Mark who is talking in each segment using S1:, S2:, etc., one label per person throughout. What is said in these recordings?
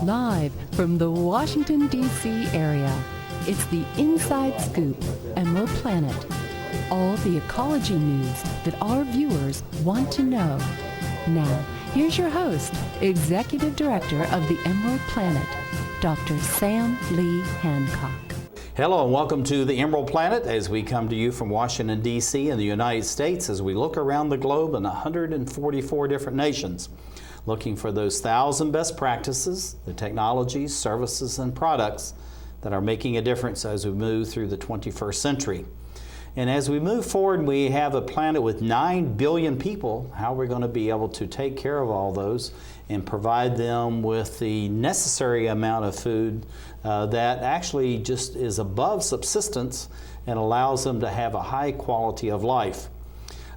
S1: Live from the Washington, D.C. area, it's the Inside Scoop, Emerald Planet. All the ecology news that our viewers want to know. Now, here's your host, Executive Director of the Emerald Planet, Dr. Sam Lee Hancock.
S2: Hello and welcome to the Emerald Planet as we come to you from Washington, D.C. in the United States as we look around the globe in 144 different nations, looking for those 1,000 best practices, the technologies, services, and products that are making a difference as we move through the 21st century. And as we move forward, we have a planet with 9 billion people. How are we going to be able to take care of all those and provide them with the necessary amount of food that actually just is above subsistence and allows them to have a high quality of life?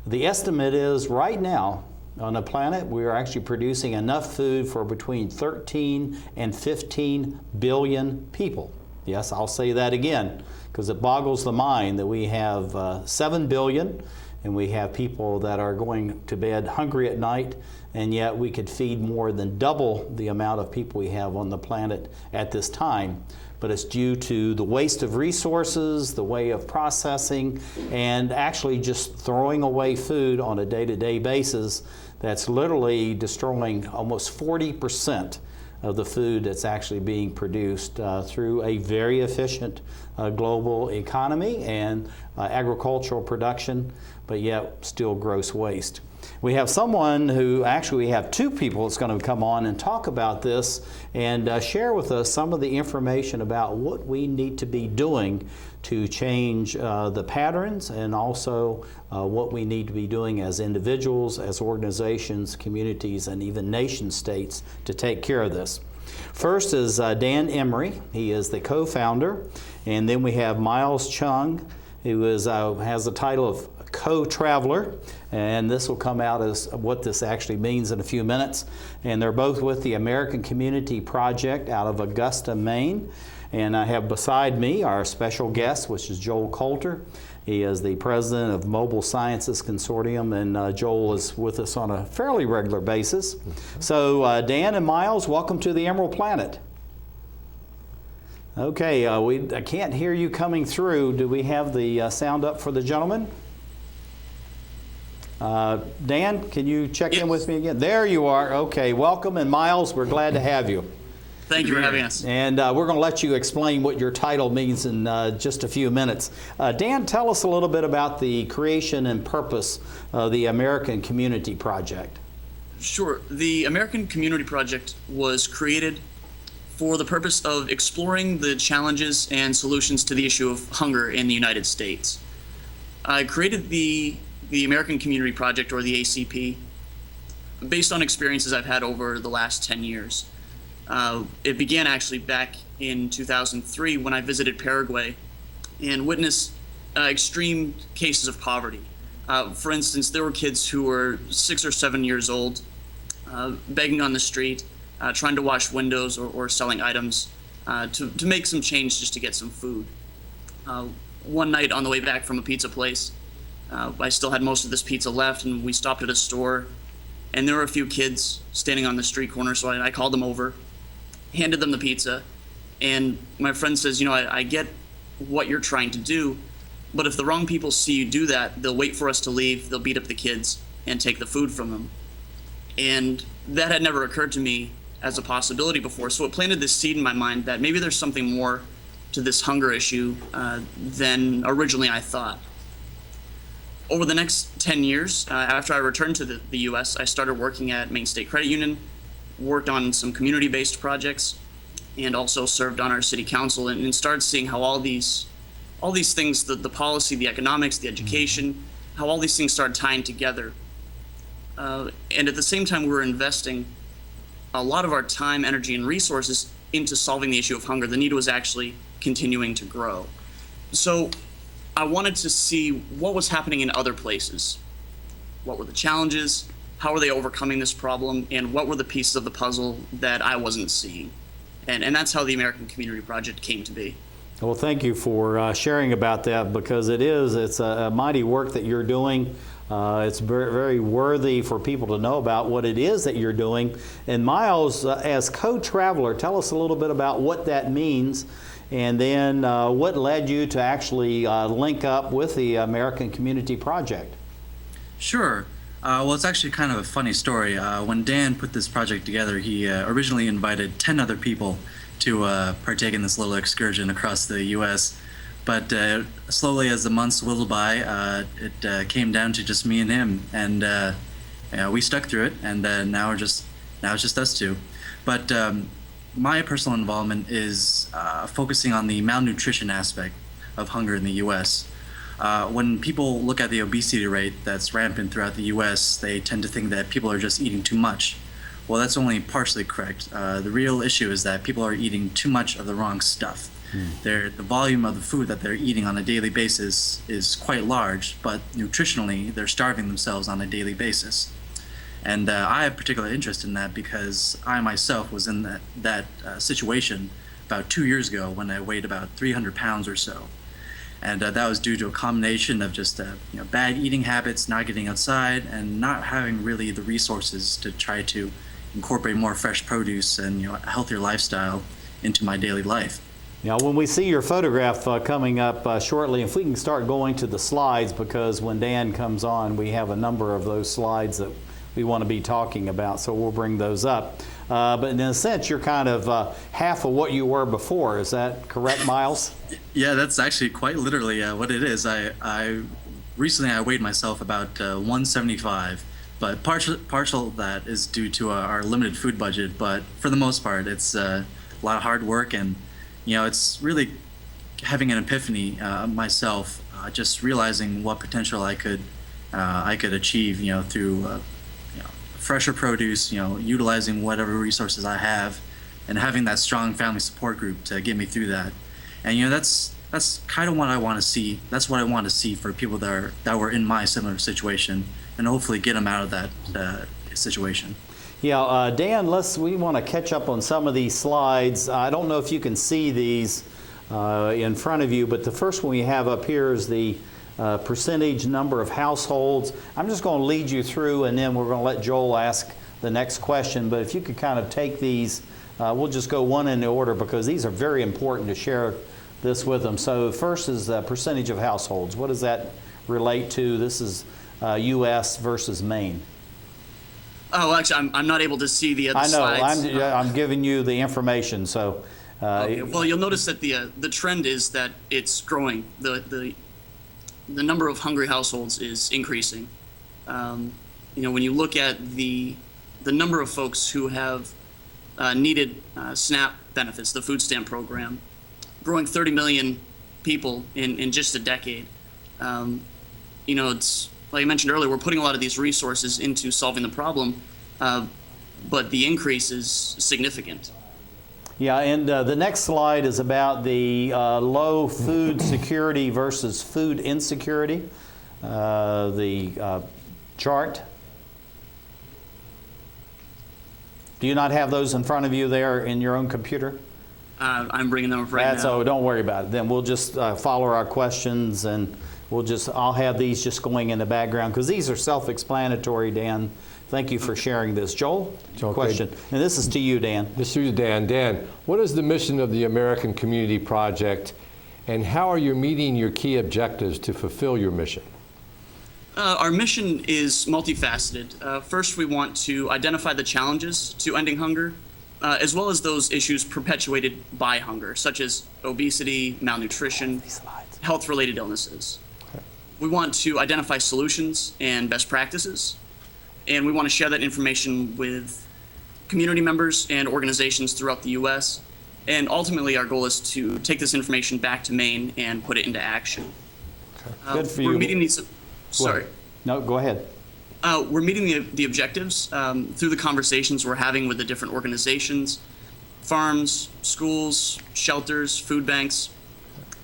S2: The estimate is right now on the planet, we are actually producing enough food for between 13 and 15 billion people. Yes, I'll say that again, because it boggles the mind that we have 7 billion and we have people that are going to bed hungry at night, and yet we could feed more than double the amount of people we have on the planet at this time. But it's due to the waste of resources, the way of processing, and actually just throwing away food on a day-to-day basis that's literally destroying almost 40% of the food that's actually being produced through a very efficient global economy and agricultural production, but yet still gross waste. We have someone who, actually we have two people that's going to come on and talk about this and share with us some of the information about what we need to be doing to change the patterns, and also what we need to be doing as individuals, as organizations, communities, and even nation states to take care of this. First is Dan Emery. He is the co-founder. And then we have Miles Chung, who is, has the title of co-traveler, and this will come out as what this actually means in a few minutes. And they're both with the American Community Project out of Augusta, Maine. And I have beside me our special guest, which is Joel Coulter. He is the president of Mobile Sciences Consortium, and Joel is with us on a fairly regular basis. So Dan and Miles, welcome to the Emerald Planet. Okay, I can't hear you coming through. Do we have the sound up for the gentleman? Dan, can you check in with me again? There you are. Okay, welcome. And Miles, we're glad to have you.
S3: Thank you for having us.
S2: And we're going to let you explain what your title means in just a few minutes. Dan, tell us a little bit about the creation and purpose of the American Community Project.
S3: Sure. The American Community Project was created for the purpose of exploring the challenges and solutions to the issue of hunger in the United States. I created the American Community Project, or the ACP, based on experiences I've had over the last 10 years. It began actually back in 2003 when I visited Paraguay and witnessed extreme cases of poverty. For instance, there were kids who were 6 or 7 years old, begging on the street, trying to wash windows or selling items to make some change just to get some food. One night on the way back from a pizza place, I still had most of this pizza left, and we stopped at a store, and there were a few kids standing on the street corner, so I called them over, handed them the pizza, and my friend says, I get what you're trying to do, but if the wrong people see you do that, they'll wait for us to leave, they'll beat up the kids and take the food from them. And that had never occurred to me as a possibility before, so it planted this seed in my mind that maybe there's something more to this hunger issue than originally I thought. Over the next 10 years, after I returned to the U.S., I started working at Maine State Credit Union, worked on some community-based projects, and also served on our city council, and started seeing how all these things, the policy, the economics, the education, how all these things started tying together. And at the same time, we were investing a lot of our time, energy, and resources into solving the issue of hunger. The need was actually continuing to grow. So I wanted to see what was happening in other places. What were the challenges? How were they overcoming this problem? And what were the pieces of the puzzle that I wasn't seeing? And that's how the American Community Project came to be.
S2: Well, thank you for sharing about that, because it's a mighty work that you're doing It's very, very worthy for people to know about what it is that you're doing. And Miles, as co-traveler, tell us a little bit about what that means, and then what led you to actually link up with the American Community Project.
S4: Sure. Well, it's actually kind of a funny story. When Dan put this project together, he originally invited 10 other people to partake in this little excursion across the U.S., but slowly as the months whittled by, it came down to just me and him, and we stuck through it, and now it's just us two. But my personal involvement is focusing on the malnutrition aspect of hunger in the U.S. When people look at the obesity rate that's rampant throughout the U.S., they tend to think that people are just eating too much. Well, that's only partially correct. The real issue is that people are eating too much of the wrong stuff. The volume of the food that they're eating on a daily basis is quite large, but nutritionally, they're starving themselves on a daily basis. And I have particular interest in that because I myself was in that situation about 2 years ago when I weighed about 300 pounds or so. And that was due to a combination of just bad eating habits, not getting outside, and not having really the resources to try to incorporate more fresh produce and a healthier lifestyle into my daily life.
S2: Now, when we see your photograph coming up shortly, if we can start going to the slides, because when Dan comes on, we have a number of those slides that we want to be talking about, so we'll bring those up. But in a sense, you're kind of half of what you were before. Is that correct, Miles?
S4: Yeah, that's actually quite literally what it is. Recently I weighed myself about 175, but partial of that is due to our limited food budget. But for the most part, it's a lot of hard work, and it's really having an epiphany myself, just realizing what potential I could achieve, through fresher produce, utilizing whatever resources I have, and having that strong family support group to get me through that. And that's kind of what I want to see. That's what I want to see for people that were in my similar situation, and hopefully get them out of that situation.
S2: Yeah, Dan, we want to catch up on some of these slides. I don't know if you can see these in front of you, but the first one we have up here is the percentage number of households. I'm just going to lead you through, and then we're going to let Joel ask the next question. But if you could kind of take these, we'll just go one in the order because these are very important to share this with them. So first is the percentage of households. What does that relate to? This is U.S. versus Maine.
S3: Oh, actually, I'm not able to see the other slides.
S2: I know. I'm giving you the information. So,
S3: okay. Well, you'll notice that the trend is that it's growing. The number of hungry households is increasing. When you look at the number of folks who have needed SNAP benefits, the food stamp program, growing 30 million people in just a decade. It's like I mentioned earlier, we're putting a lot of these resources into solving the problem, but the increase is significant.
S2: Yeah, and the next slide is about the low food security versus food insecurity, the chart. Do you not have those in front of you there in your own computer?
S3: I'm bringing them up right now.
S2: So don't worry about it. Then we'll just follow our questions, and I'll have these just going in the background because these are self-explanatory, Dan. Thank you for sharing this. Joel, question. And this is to you, Dan.
S5: This is to you, Dan. Dan, what is the mission of the American Community Project, and how are you meeting your key objectives to fulfill your mission?
S3: Our mission is multifaceted. First, we want to identify the challenges to ending hunger, as well as those issues perpetuated by hunger, such as obesity, malnutrition, health-related illnesses. Okay. We want to identify solutions and best practices, and we want to share that information with community members and organizations throughout the U.S. And ultimately, our goal is to take this information back to Maine and put it into action.
S2: Okay. Good for you.
S3: We're meeting these. Sorry.
S2: No, go ahead.
S3: We're meeting the objectives through the conversations we're having with the different organizations, farms, schools, shelters, food banks,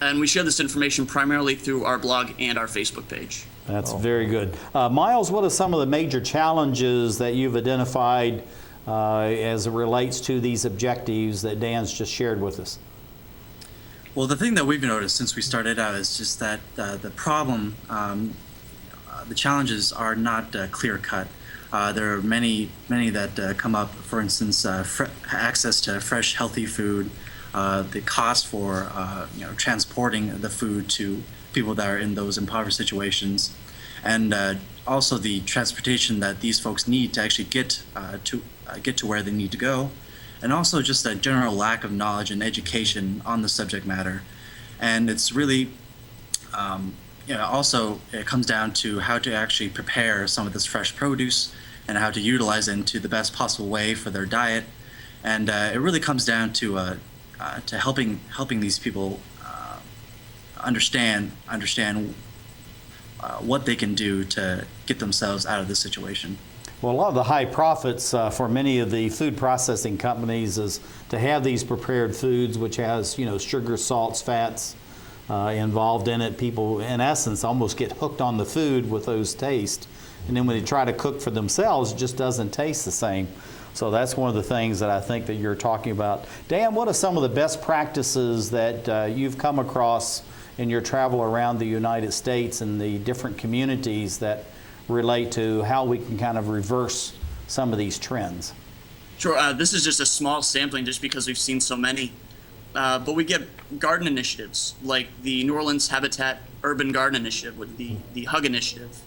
S3: and we share this information primarily through our blog and our Facebook page.
S2: That's very good. Miles, what are some of the major challenges that you've identified as it relates to these objectives that Dan's just shared with us?
S4: Well, the thing that we've noticed since we started out is just that the problem the challenges are not clear-cut. There are many that come up. For instance, access to fresh, healthy food, the cost for transporting the food to people that are in those impoverished situations, and also the transportation that these folks need to actually get to where they need to go, and also just a general lack of knowledge and education on the subject matter. And it's really also it comes down to how to actually prepare some of this fresh produce and how to utilize it into the best possible way for their diet. And it really comes down to helping these people understand what they can do to get themselves out of this situation.
S2: Well, a lot of the high profits for many of the food processing companies is to have these prepared foods, which has, sugar, salts, fats involved in it. People, in essence, almost get hooked on the food with those tastes. And then when they try to cook for themselves, it just doesn't taste the same. So that's one of the things that I think that you're talking about. Dan, what are some of the best practices that you've come across in your travel around the United States and the different communities that relate to how we can kind of reverse some of these trends?
S3: Sure. This is just a small sampling just because we've seen so many. But we get garden initiatives like the New Orleans Habitat Urban Garden Initiative with the Hug Initiative,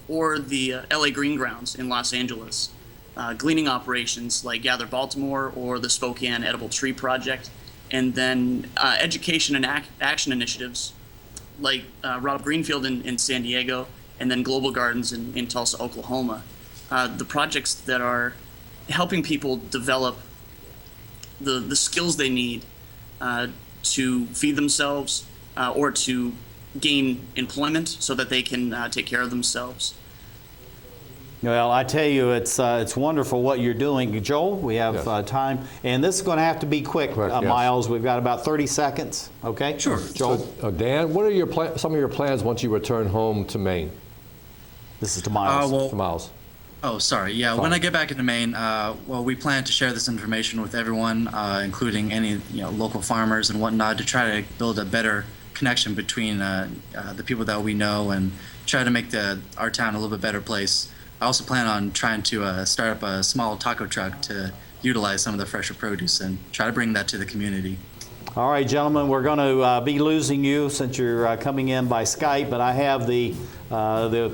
S3: or the LA Green Grounds in Los Angeles. Gleaning operations like Gather Baltimore or the Spokane Edible Tree Project. And then education and action initiatives like Rob Greenfield in San Diego, and then Global Gardens in Tulsa, Oklahoma. The projects that are helping people develop the skills they need to feed themselves or to gain employment so that they can take care of themselves.
S2: Well, I tell you, it's wonderful what you're doing. Joel, we have time, and this is going to have to be quick,
S5: yes.
S2: Miles. We've got about 30 seconds, okay?
S4: Sure.
S2: Joel?
S5: So, Dan, what are some of your plans once you return home to Maine?
S2: This is to Miles.
S5: To Miles.
S4: Oh, sorry. Yeah,
S5: Fine.
S4: when I get back into Maine, we plan to share this information with everyone, including any local farmers and whatnot, to try to build a better connection between the people that we know and try to make our town a little bit better place. I also plan on trying to start up a small taco truck to utilize some of the fresher produce and try to bring that to the community.
S2: All right, gentlemen, we're going to be losing you since you're coming in by Skype, but I have the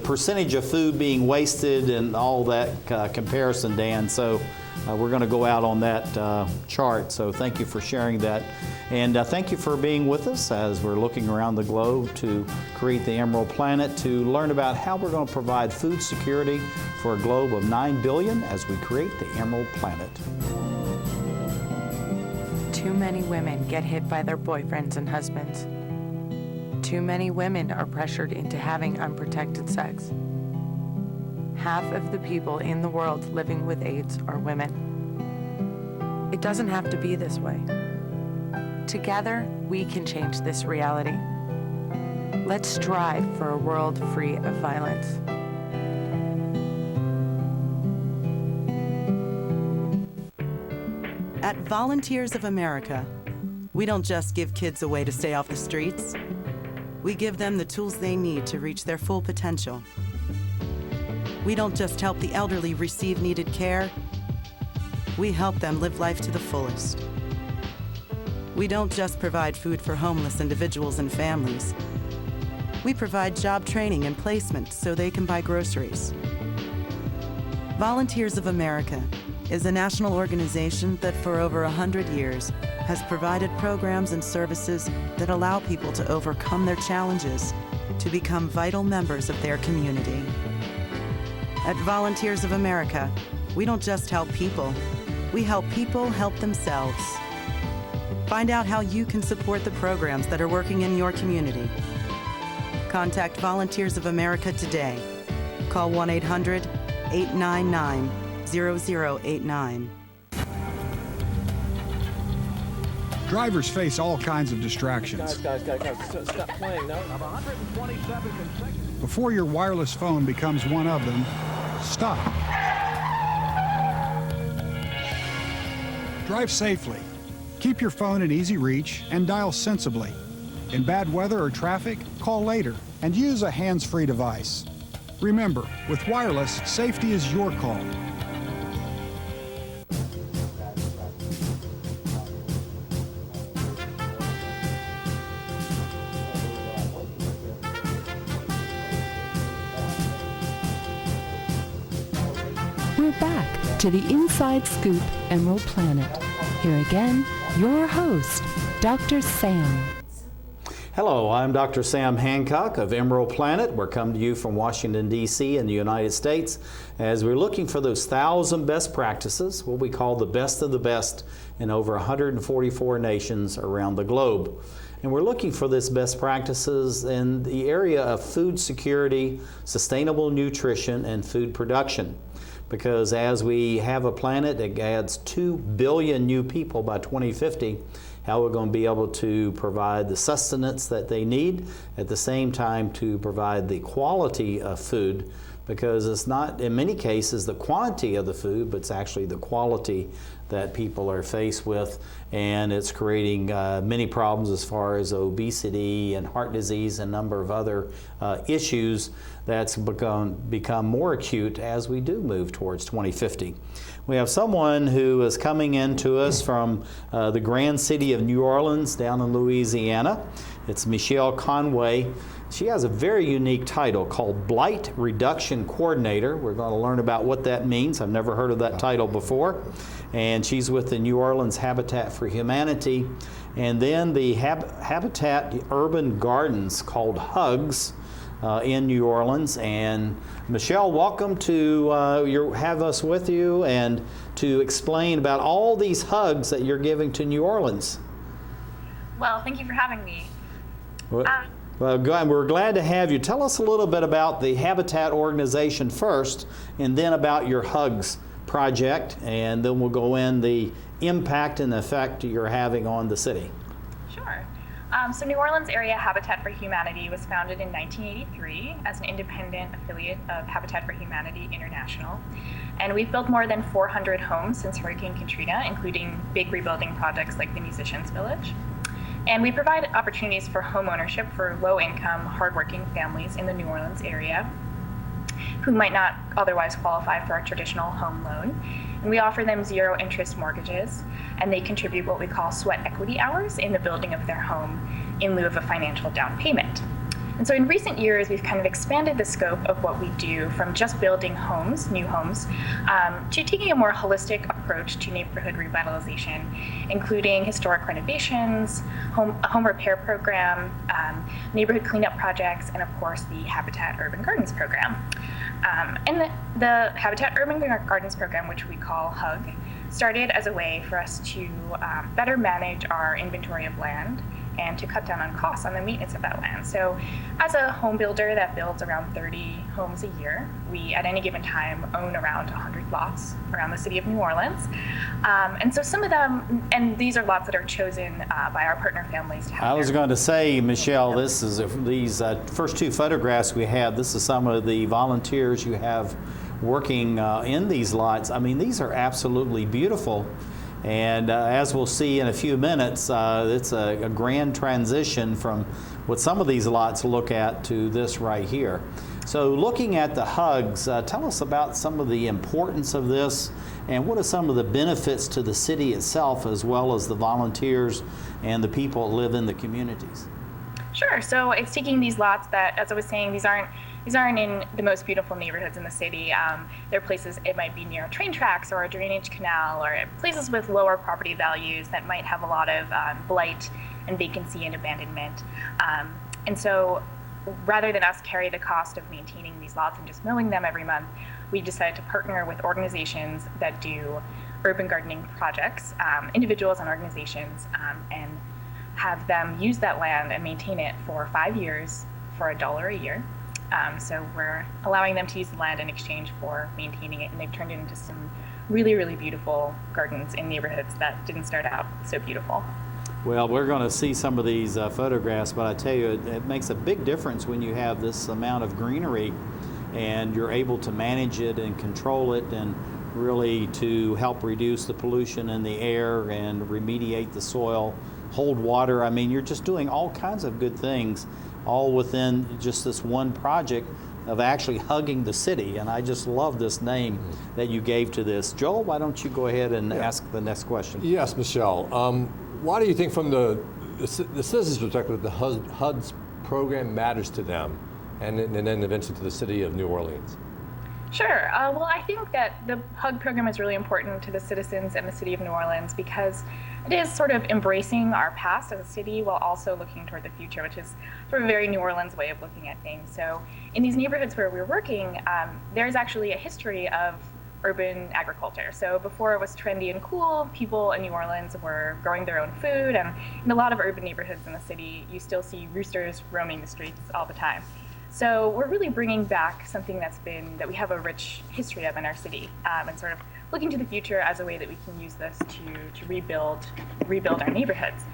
S2: percentage of food being wasted and all that comparison, Dan. So we're going to go out on that chart. So thank you for sharing that. And thank you for being with us as we're looking around the globe to create the Emerald Planet, to learn about how we're going to provide food security for a globe of 9 billion as we create the Emerald Planet.
S6: Too many women get hit by their boyfriends and husbands. Too many women are pressured into having unprotected sex. Half of the people in the world living with AIDS are women. It doesn't have to be this way. Together, we can change this reality. Let's strive for a world free of violence.
S7: At Volunteers of America, we don't just give kids a way to stay off the streets. We give them the tools they need to reach their full potential. We don't just help the elderly receive needed care. We help them live life to the fullest. We don't just provide food for homeless individuals and families. We provide job training and placement so they can buy groceries. Volunteers of America is a national organization that for over 100 years has provided programs and services that allow people to overcome their challenges to become vital members of their community. At Volunteers of America, we don't just help people, we help people help themselves. Find out how you can support the programs that are working in your community. Contact Volunteers of America today. Call 1-800-899-0089.
S8: Drivers face all kinds of distractions.
S9: Guys, stop playing. No.
S8: Before your wireless phone becomes one of them, stop. Drive safely. Keep your phone in easy reach and dial sensibly. In bad weather or traffic, call later and use a hands-free device. Remember, with wireless, safety is your call.
S1: We're back to the Inside Scoop Emerald Planet. Here again, your host, Dr. Sam.
S2: Hello, I'm Dr. Sam Hancock of Emerald Planet. We're coming to you from Washington, D.C. in the United States as we're looking for those 1,000 best practices, what we call the best of the best in over 144 nations around the globe. And we're looking for this best practices in the area of food security, sustainable nutrition, and food production. Because as we have a planet that adds 2 billion new people by 2050, how we're going to be able to provide the sustenance that they need, at the same time to provide the quality of food, because it's not, in many cases, the quantity of the food, but it's actually the quality that people are faced with, and it's creating many problems as far as obesity and heart disease and a number of other issues that's become more acute as we do move towards 2050. We have someone who is coming in to us from the grand city of New Orleans down in Louisiana. It's Michelle Conway. She has a very unique title called Blight Reduction Coordinator. We're going to learn about what that means. I've never heard of that title before. And she's with the New Orleans Habitat for Humanity. And then the Habitat Urban Gardens called Hugs in New Orleans. And Michelle, welcome to have us with you and to explain about all these hugs that you're giving to New Orleans.
S10: Well, thank you for having me.
S2: Well, we're glad to have you. Tell us a little bit about the Habitat organization first, and then about your Hugs project, and then we'll go in the impact and effect you're having on the city.
S10: Sure. So New Orleans Area Habitat for Humanity was founded in 1983 as an independent affiliate of Habitat for Humanity International. And we've built more than 400 homes since Hurricane Katrina, including big rebuilding projects like the Musicians Village. And we provide opportunities for home ownership for low-income, hardworking families in the New Orleans area who might not otherwise qualify for a traditional home loan. And we offer them zero-interest mortgages, and they contribute what we call sweat equity hours in the building of their home in lieu of a financial down payment. And so in recent years, we've kind of expanded the scope of what we do from just building homes, new homes, to taking a more holistic approach to neighborhood revitalization, including historic renovations, a home repair program, neighborhood cleanup projects, and of course the Habitat Urban Gardens program. And the Habitat Urban Gardens program, which we call HUG, started as a way for us to better manage our inventory of land and to cut down on costs on the maintenance of that land. So as a home builder that builds around 30 homes a year, we at any given time own around 100 lots around the city of New Orleans. And so some of them, and these are lots that are chosen by our partner families to have.
S2: I was going to say, Michelle, this is these first two photographs we have. This is some of the volunteers you have working in these lots. I mean, these are absolutely beautiful. And as we'll see in a few minutes, it's a grand transition from what some of these lots look at to this right here. So looking at the Hugs, tell us about some of the importance of this and what are some of the benefits to the city itself as well as the volunteers and the people that live in the communities.
S10: Sure. So it's taking these lots that, as I was saying, these aren't in the most beautiful neighborhoods in the city. They're places, it might be near train tracks or a drainage canal or places with lower property values that might have a lot of blight and vacancy and abandonment. And so rather than us carry the cost of maintaining these lots and just mowing them every month, we decided to partner with organizations that do urban gardening projects, individuals and organizations, and have them use that land and maintain it for 5 years for $1 a year. So we're allowing them to use the land in exchange for maintaining it, and they've turned it into some really, really beautiful gardens in neighborhoods that didn't start out so beautiful.
S2: Well, we're going to see some of these photographs, but I tell you, it makes a big difference when you have this amount of greenery and you're able to manage it and control it and really to help reduce the pollution in the air and remediate the soil, hold water. I mean, you're just doing all kinds of good things all within just this one project of actually hugging the city. And I just love this name that you gave to this. Joel, why don't you go ahead and ask the next question?
S5: Yes, Michelle. Why do you think from the citizens' perspective the HUD's program matters to them and then eventually to the city of New Orleans?
S10: Sure. Well, I think that the HUG program is really important to the citizens and the city of New Orleans because it is sort of embracing our past as a city while also looking toward the future, which is sort of a very New Orleans way of looking at things. So in these neighborhoods where we're working, there's actually a history of urban agriculture. So before it was trendy and cool, people in New Orleans were growing their own food, and in a lot of urban neighborhoods in the city, you still see roosters roaming the streets all the time. So we're really bringing back something that we have a rich history of in our city, and sort of looking to the future as a way that we can use this to rebuild our neighborhoods.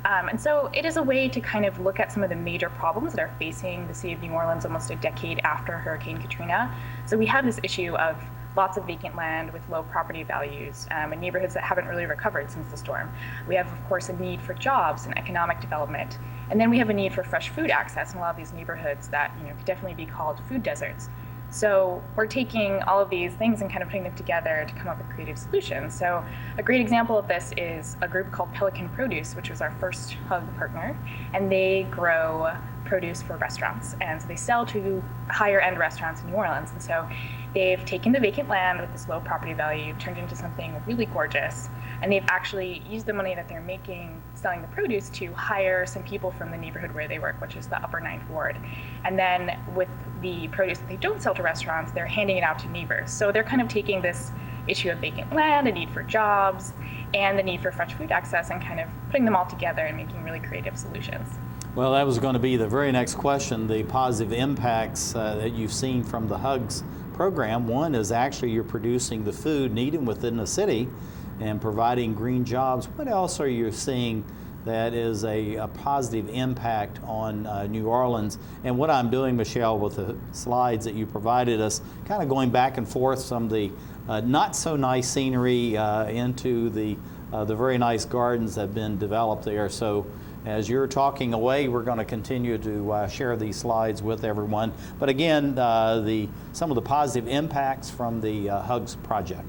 S10: And so it is a way to kind of look at some of the major problems that are facing the city of New Orleans almost a decade after Hurricane Katrina. So we have this issue of lots of vacant land with low property values and neighborhoods that haven't really recovered since the storm. We have, of course, a need for jobs and economic development. And then we have a need for fresh food access in a lot of these neighborhoods that could definitely be called food deserts. So we're taking all of these things and kind of putting them together to come up with creative solutions. So a great example of this is a group called Pelican Produce, which was our first HUG partner, and they grow produce for restaurants. And so they sell to higher end restaurants in New Orleans. And so they've taken the vacant land with this low property value, turned into something really gorgeous, and they've actually used the money that they're making selling the produce to hire some people from the neighborhood where they work, which is the Upper Ninth Ward. And then with the produce that they don't sell to restaurants, they're handing it out to neighbors. So they're kind of taking this issue of vacant land, a need for jobs, and the need for fresh food access and kind of putting them all together and making really creative solutions.
S2: Well, that was going to be the very next question, the positive impacts that you've seen from the HUGS program. One is actually you're producing the food needed within the city and providing green jobs. What else are you seeing that is a positive impact on New Orleans? And what I'm doing, Michelle, with the slides that you provided us, kind of going back and forth some of the not so nice scenery into the very nice gardens that have been developed there. So as you're talking away, we're going to continue to share these slides with everyone. But again, some of the positive impacts from the HUGS project.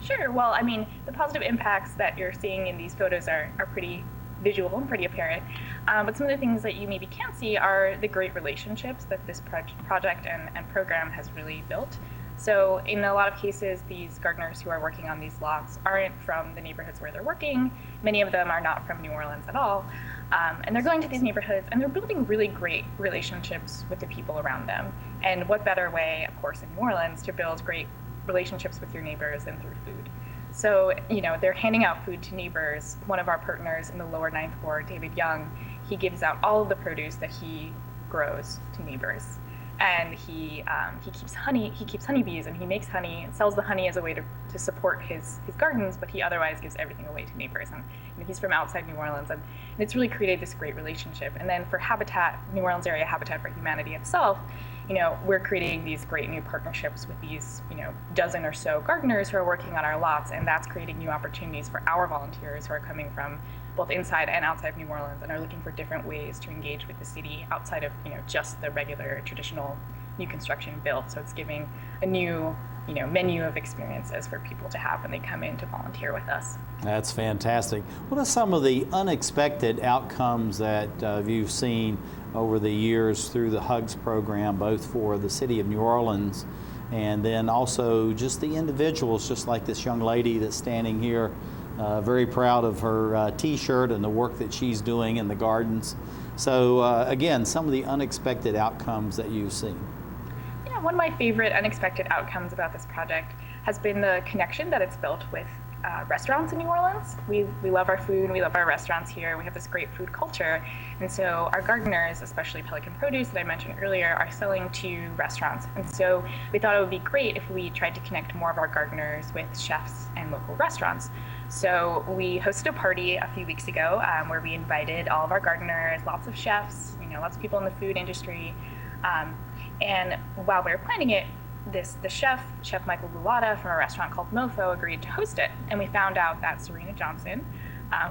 S10: Sure. Well, I mean, the positive impacts that you're seeing in these photos are pretty visual and pretty apparent. But some of the things that you maybe can't see are the great relationships that this project and program has really built. So in a lot of cases, these gardeners who are working on these lots aren't from the neighborhoods where they're working. Many of them are not from New Orleans at all. And they're going to these neighborhoods and they're building really great relationships with the people around them. And what better way, of course, in New Orleans to build great relationships with your neighbors than through food. So, they're handing out food to neighbors. One of our partners in the lower Ninth Ward, David Young, he gives out all of the produce that he grows to neighbors. And he keeps honeybees and he makes honey and sells the honey as a way to support his gardens, but he otherwise gives everything away to neighbors. And he's from outside New Orleans, and it's really created this great relationship. And then for Habitat, New Orleans Area Habitat for Humanity itself, we're creating these great new partnerships with these, dozen or so gardeners who are working on our lots, and that's creating new opportunities for our volunteers who are coming from both inside and outside of New Orleans and are looking for different ways to engage with the city outside of, just the regular traditional new construction build. So it's giving a new, menu of experiences for people to have when they come in to volunteer with us.
S2: That's fantastic. What are some of the unexpected outcomes that you've seen over the years through the HUGS program, both for the city of New Orleans and then also just the individuals, just like this young lady that's standing here, very proud of her t-shirt and the work that she's doing in the gardens. So again, some of the unexpected outcomes that you've seen.
S10: Yeah, one of my favorite unexpected outcomes about this project has been the connection that it's built with restaurants in New Orleans. We love our food, we love our restaurants here, we have this great food culture, and so our gardeners, especially Pelican Produce that I mentioned earlier, are selling to restaurants. And so we thought it would be great if we tried to connect more of our gardeners with chefs and local restaurants. So we hosted a party a few weeks ago where we invited all of our gardeners, lots of chefs, lots of people in the food industry, and while we were planning it, the chef Michael Gulata from a restaurant called Mofo agreed to host it. And we found out that Serena Johnson,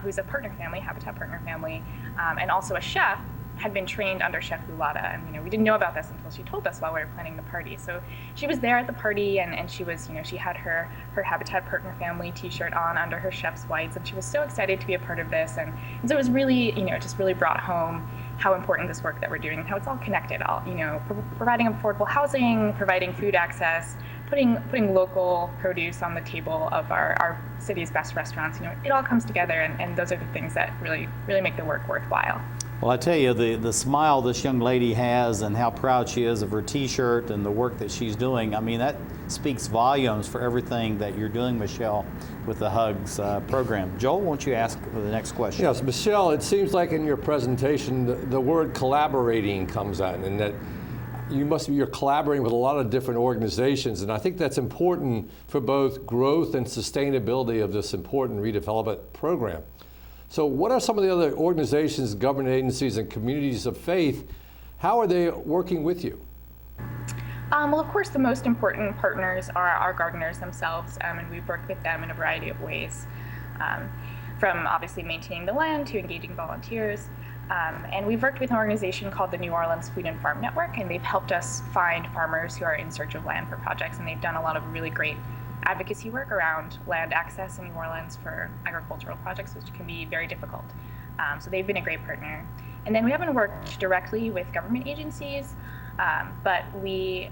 S10: who's a partner family, Habitat partner family, and also a chef, had been trained under Chef Lulata, and we didn't know about this until she told us while we were planning the party. So she was there at the party, and she was, she had her Habitat Partner Family T-shirt on under her chef's whites, and she was so excited to be a part of this, and so it was really, just really brought home how important this work that we're doing and how it's all connected. All, providing affordable housing, providing food access, putting local produce on the table of our city's best restaurants. It all comes together, and those are the things that really make the work worthwhile.
S2: Well, I tell you, the smile this young lady has and how proud she is of her T-shirt and the work that she's doing, I mean, that speaks volumes for everything that you're doing, Michelle, with the HUGS program. Joel, won't you ask the next question?
S5: Yes, Michelle, it seems like in your presentation the word collaborating comes out, and that you're collaborating with a lot of different organizations, and I think that's important for both growth and sustainability of this important redevelopment program. So what are some of the other organizations, government agencies, and communities of faith? How are they working with you?
S10: Well, of course, the most important partners are our gardeners themselves, and we've worked with them in a variety of ways, from obviously maintaining the land to engaging volunteers. And we've worked with an organization called the New Orleans Food and Farm Network, and they've helped us find farmers who are in search of land for projects, and they've done a lot of really great advocacy work around land access in New Orleans for agricultural projects, which can be very difficult. So they've been a great partner. And then we haven't worked directly with government agencies, but we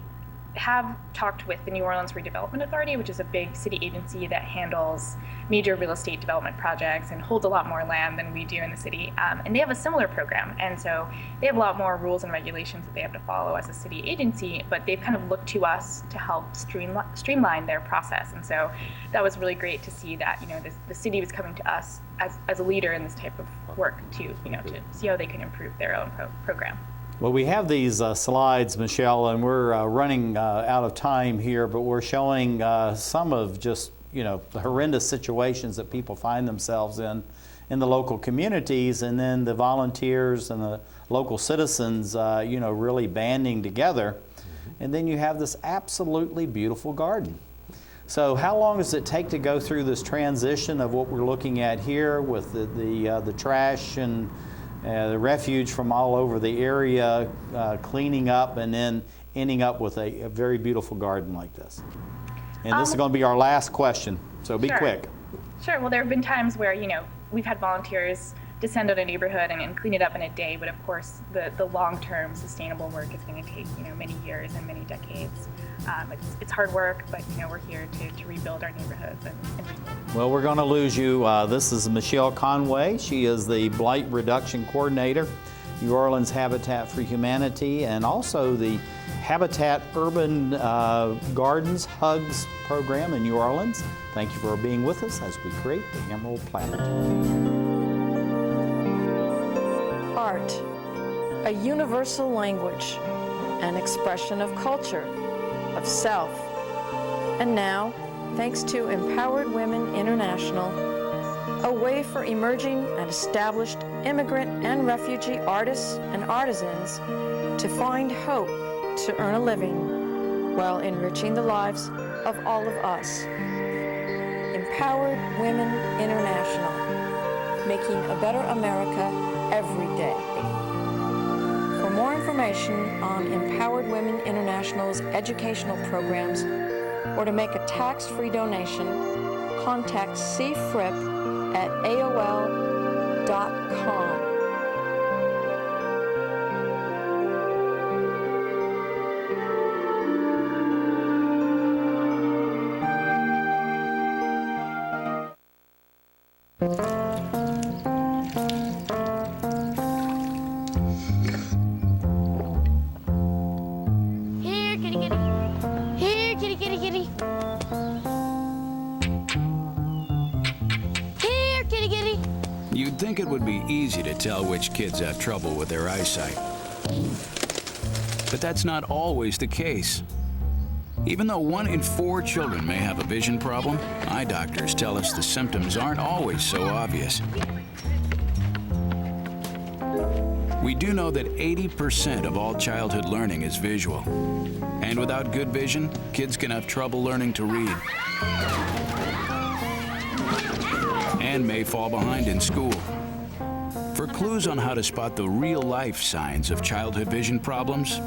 S10: have talked with the New Orleans Redevelopment Authority, which is a big city agency that handles major real estate development projects and holds a lot more land than we do in the city. And they have a similar program. And so they have a lot more rules and regulations that they have to follow as a city agency, but they've kind of looked to us to help streamline their process. And so that was really great to see that, the city was coming to us as a leader in this type of work to see how they can improve their own program.
S2: Well, we have these slides, Michelle, and we're running out of time here, but we're showing some of just, the horrendous situations that people find themselves in the local communities, and then the volunteers and the local citizens, really banding together. And then you have this absolutely beautiful garden. So how long does it take to go through this transition of what we're looking at here with the trash and the refuge from all over the area, cleaning up, and then ending up with a very beautiful garden like this? And this is going to be our last question, so be quick.
S10: Sure. Well, there have been times where, we've had volunteers descend on a neighborhood and clean it up in a day, but of course, the long-term sustainable work is going to take, many years and many decades. It's hard work, but, we're here to rebuild our neighborhoods and rebuild.
S2: Well, we're going to lose you. This is Michelle Conway. She is the Blight Reduction Coordinator, New Orleans Habitat for Humanity, and also the Habitat Urban Gardens HUGS program in New Orleans. Thank you for being with us as we create the Emerald Planet.
S11: Art, a universal language, an expression of culture, of self. And now, thanks to Empowered Women International, a way for emerging and established immigrant and refugee artists and artisans to find hope to earn a living while enriching the lives of all of us. Empowered Women International, making a better America every day. For more information on Empowered Women International's educational programs or to make a tax-free donation, contact cfrip at AOL.com.
S12: You'd think it would be easy to tell which kids have trouble with their eyesight. But that's not always the case. Even though 1 in 4 children may have a vision problem, eye doctors tell us the symptoms aren't always so obvious. We do know that 80% of all childhood learning is visual. And without good vision, kids can have trouble learning to read and may fall behind in school. For clues on how to spot the real-life signs of childhood vision problems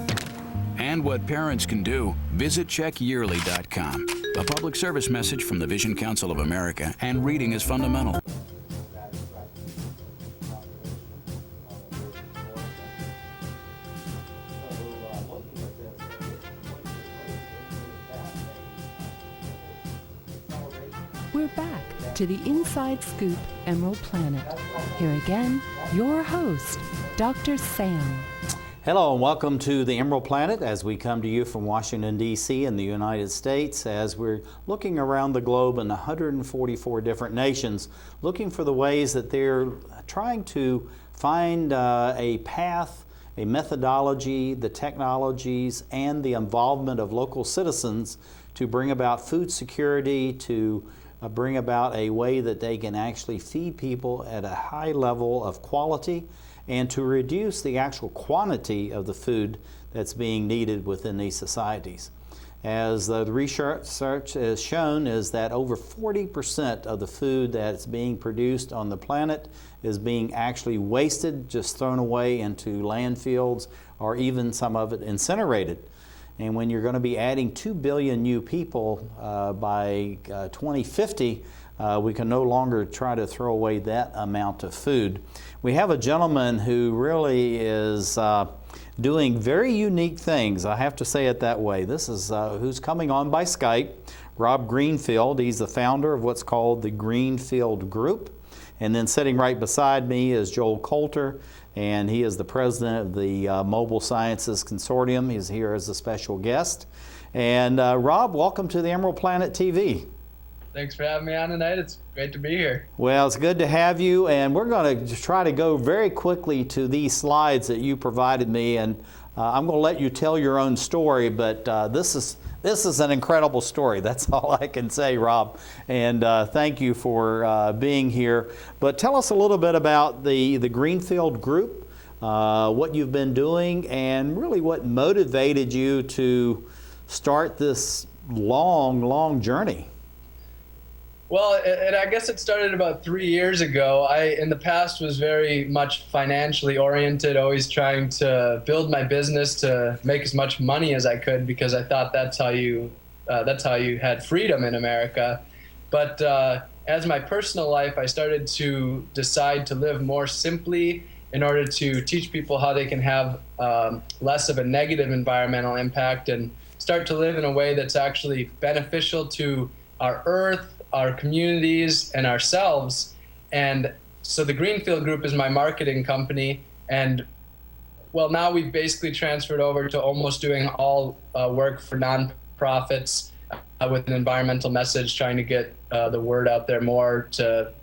S12: and what parents can do, visit checkyearly.com. A public service message from the Vision Council of America and Reading is Fundamental.
S1: We're back to the Inside Scoop Emerald Planet. Here again, your host, Dr. Sam.
S2: Hello and welcome to the Emerald Planet as we come to you from Washington, D.C. in the United States as we're looking around the globe in 144 different nations, looking for the ways that they're trying to find a path, a methodology, the technologies, and the involvement of local citizens to bring about food security, to bring about a way that they can actually feed people at a high level of quality and to reduce the actual quantity of the food that's being needed within these societies. As the research has shown is that over 40% of the food that's being produced on the planet is being actually wasted, just thrown away into landfills or even some of it incinerated. And when you're going to be adding 2 billion new people by 2050, we can no longer try to throw away that amount of food. We have a gentleman who really is doing very unique things. I have to say it that way. This is who's coming on by Skype, Rob Greenfield. He's the founder of what's called the Greenfield Group. And then sitting right beside me is Joel Coulter, and he is the president of the Mobile Sciences Consortium. He's here as a special guest. And Rob, welcome to the Emerald Planet TV.
S13: Thanks for having me on tonight. It's great to be here.
S2: Well, it's good to have you, and we're going to try to go very quickly to these slides that you provided me, and I'm going to let you tell your own story, but this is an incredible story. That's all I can say, Rob, and thank you for being here. But tell us a little bit about the Greenfield Group, what you've been doing, and really what motivated you to start this long journey.
S13: Well, I guess it started about 3 years ago. I, in the past, was very much financially oriented, always trying to build my business to make as much money as I could because I thought that's how you had freedom in America. But as my personal life, I started to decide to live more simply in order to teach people how they can have less of a negative environmental impact and start to live in a way that's actually beneficial to our earth, our communities, and ourselves. And so the Greenfield Group is my marketing company, and well, now we've basically transferred over to almost doing all work for nonprofits with an environmental message, trying to get the word out there more to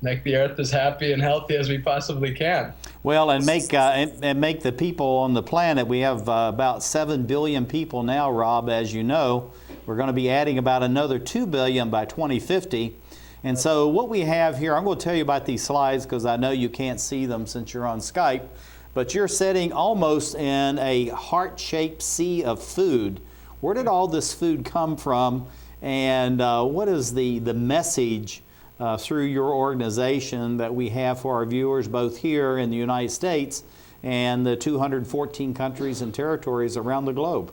S13: make the earth as happy and healthy as we possibly can.
S2: Well, and make the people on the planet. We have about 7 billion people now, Rob, as you know. We're going to be adding about another 2 billion by 2050. And so what we have here, I'm going to tell you about these slides because I know you can't see them since you're on Skype, but you're sitting almost in a heart-shaped sea of food. Where did all this food come from, and what is the message through your organization that we have for our viewers both here in the United States and the 214 countries and territories around the globe?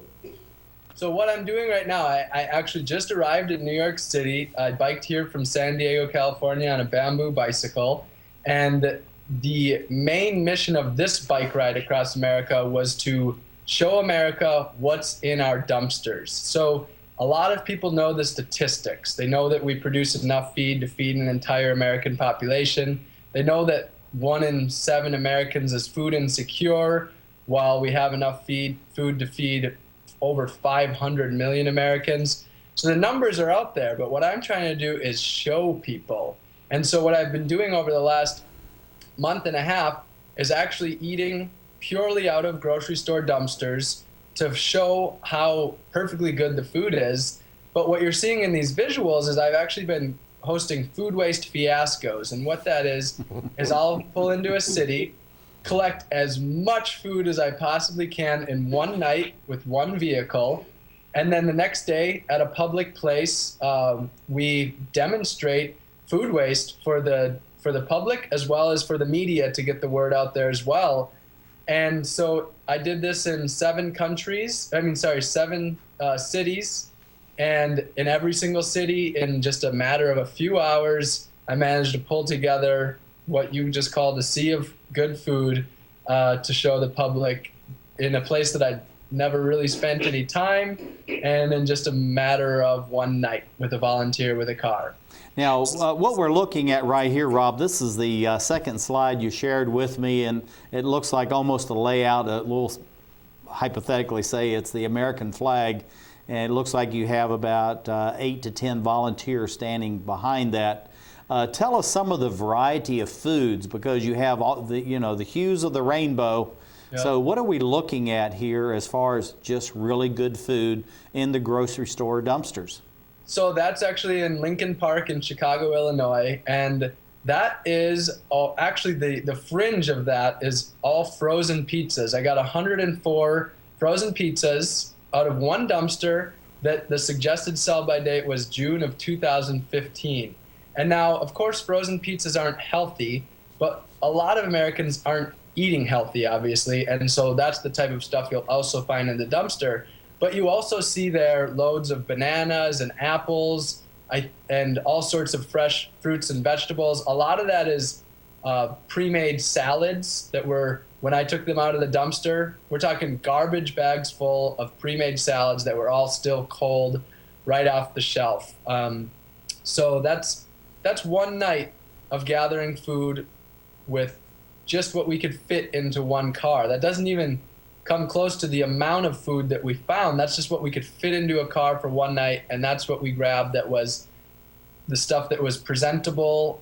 S13: So what I'm doing right now, I actually just arrived in New York City. I biked here from San Diego, California on a bamboo bicycle. And the main mission of this bike ride across America was to show America what's in our dumpsters. So a lot of people know the statistics. They know that we produce enough feed to feed an entire American population. They know that 1 in 7 Americans is food insecure, while we have enough food to feed over 500 million Americans. So the numbers are out there, but what I'm trying to do is show people. And so what I've been doing over the last month and a half is actually eating purely out of grocery store dumpsters to show how perfectly good the food is. But what you're seeing in these visuals is I've actually been hosting food waste fiascos. And what that is I'll pull into a city, collect as much food as I possibly can in one night with one vehicle. And then the next day at a public place, we demonstrate food waste for the for the public as well as for the media to get the word out there as well. And so I did this in 7 cities. And in every single city, in just a matter of a few hours, I managed to pull together what you just called a sea of good food to show the public in a place that I'd never really spent any time, and in just a matter of one night with a volunteer with a car.
S2: Now, what we're looking at right here, Rob, this is the second slide you shared with me, and it looks like almost a layout. We'll hypothetically say it's the American flag, and it looks like you have about 8 to 10 volunteers standing behind that. Tell us some of the variety of foods, because you have all the, the hues of the rainbow. Yep. So what are we looking at here as far as just really good food in the grocery store dumpsters?
S13: So that's actually in Lincoln Park in Chicago, Illinois, and that is actually the fringe of that is all frozen pizzas. I got 104 frozen pizzas out of one dumpster that the suggested sell-by date was June of 2015. And now, of course, frozen pizzas aren't healthy, but a lot of Americans aren't eating healthy, obviously, and so that's the type of stuff you'll also find in the dumpster. But you also see there loads of bananas and apples and all sorts of fresh fruits and vegetables. A lot of that is pre-made salads that were, when I took them out of the dumpster, we're talking garbage bags full of pre-made salads that were all still cold right off the shelf. So that's one night of gathering food with just what we could fit into one car. That doesn't even come close to the amount of food that we found. That's just what we could fit into a car for one night, and that's what we grabbed. That was the stuff that was presentable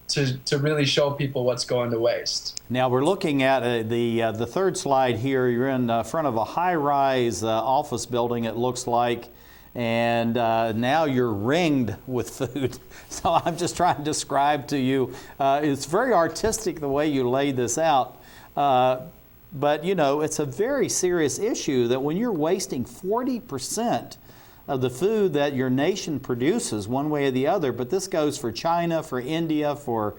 S13: to really show people what's going to waste.
S2: Now we're looking at the third slide here. You're in front of a high-rise office building, it looks like, and now you're ringed with food. So I'm just trying to describe to you. It's very artistic the way you laid this out. But, it's a very serious issue that when you're wasting 40% of the food that your nation produces one way or the other, but this goes for China, for India, for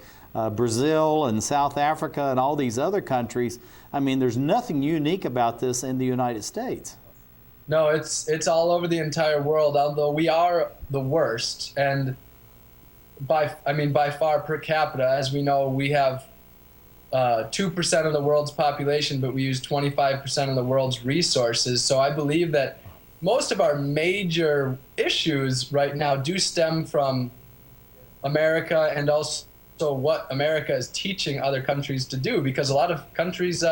S2: Brazil and South Africa and all these other countries. I mean, there's nothing unique about this in the United States.
S13: No, it's all over the entire world, although we are the worst. And by far per capita, as we know, we have 2% of the world's population, but we use 25% of the world's resources. So I believe that most of our major issues right now do stem from America, and also what America is teaching other countries to do, because a lot of countries,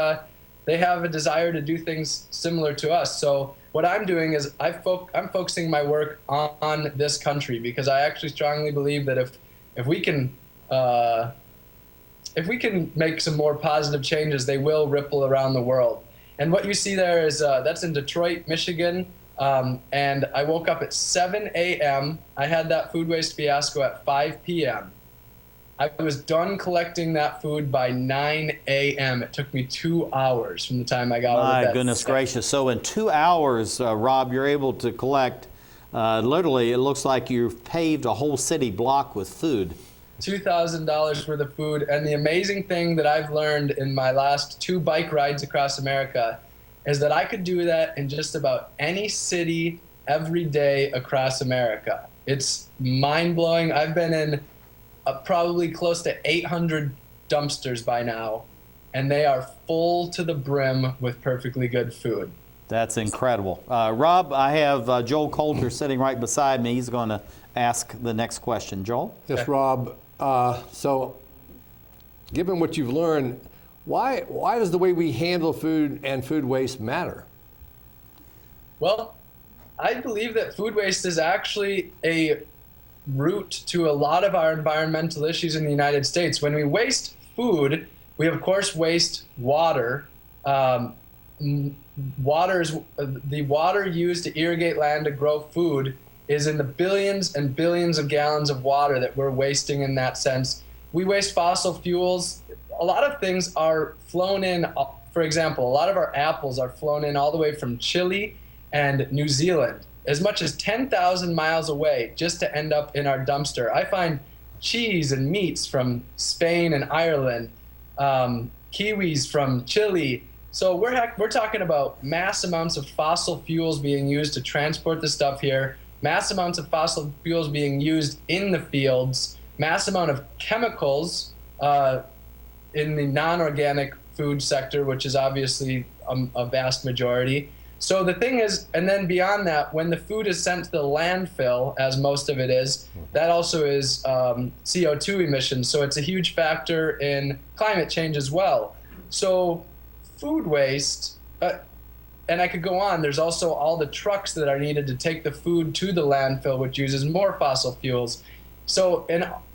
S13: they have a desire to do things similar to us. So what I'm doing is I'm focusing my work on this country, because I actually strongly believe that if we can make some more positive changes, they will ripple around the world. And what you see there is that's in Detroit, Michigan. And I woke up at 7 a.m. I had that food waste fiasco at 5 p.m. I was done collecting that food by 9 a.m. It took me 2 hours from the time I got out of bed.
S2: My goodness gracious. So in 2 hours, Rob, you're able to collect, literally, it looks like you've paved a whole city block with food.
S13: $2,000 worth of food. And the amazing thing that I've learned in my last 2 bike rides across America is that I could do that in just about any city every day across America. It's mind-blowing. I've been in probably close to 800 dumpsters by now, and they are full to the brim with perfectly good food.
S2: That's incredible. Rob, I have Joel Coulter sitting right beside me. He's going to ask the next question. Joel?
S5: Yes, Rob. So given what you've learned, why does the way we handle food and food waste matter?
S13: Well, I believe that food waste is actually a root to a lot of our environmental issues in the United States. When we waste food, we of course waste water. The water used to irrigate land to grow food is in the billions and billions of gallons of water that we're wasting in that sense. We waste fossil fuels. A lot of things are flown in. For example, a lot of our apples are flown in all the way from Chile and New Zealand, as much as 10,000 miles away, just to end up in our dumpster. I find cheese and meats from Spain and Ireland, kiwis from Chile. So we're talking about mass amounts of fossil fuels being used to transport the stuff here, mass amounts of fossil fuels being used in the fields, mass amount of chemicals in the non-organic food sector, which is obviously a vast majority. So the thing is, and then beyond that, when the food is sent to the landfill, as most of it is, that also is CO2 emissions. So it's a huge factor in climate change as well. So food waste, and I could go on, there's also all the trucks that are needed to take the food to the landfill, which uses more fossil fuels. So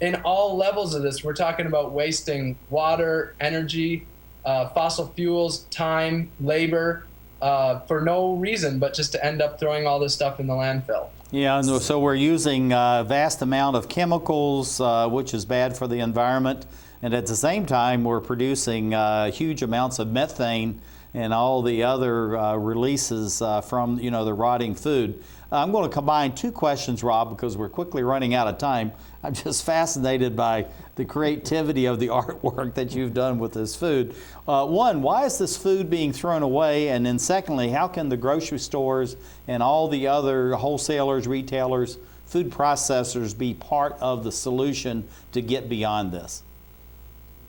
S13: in all levels of this, we're talking about wasting water, energy, fossil fuels, time, labor, for no reason, but just to end up throwing all this stuff in the landfill.
S2: Yeah, so we're using a vast amount of chemicals, which is bad for the environment, and at the same time, we're producing huge amounts of methane and all the other releases from the rotting food. I'm going to combine two questions, Rob, because we're quickly running out of time. I'm just fascinated by the creativity of the artwork that you've done with this food. One, why is this food being thrown away? And then secondly, how can the grocery stores and all the other wholesalers, retailers, food processors be part of the solution to get beyond this?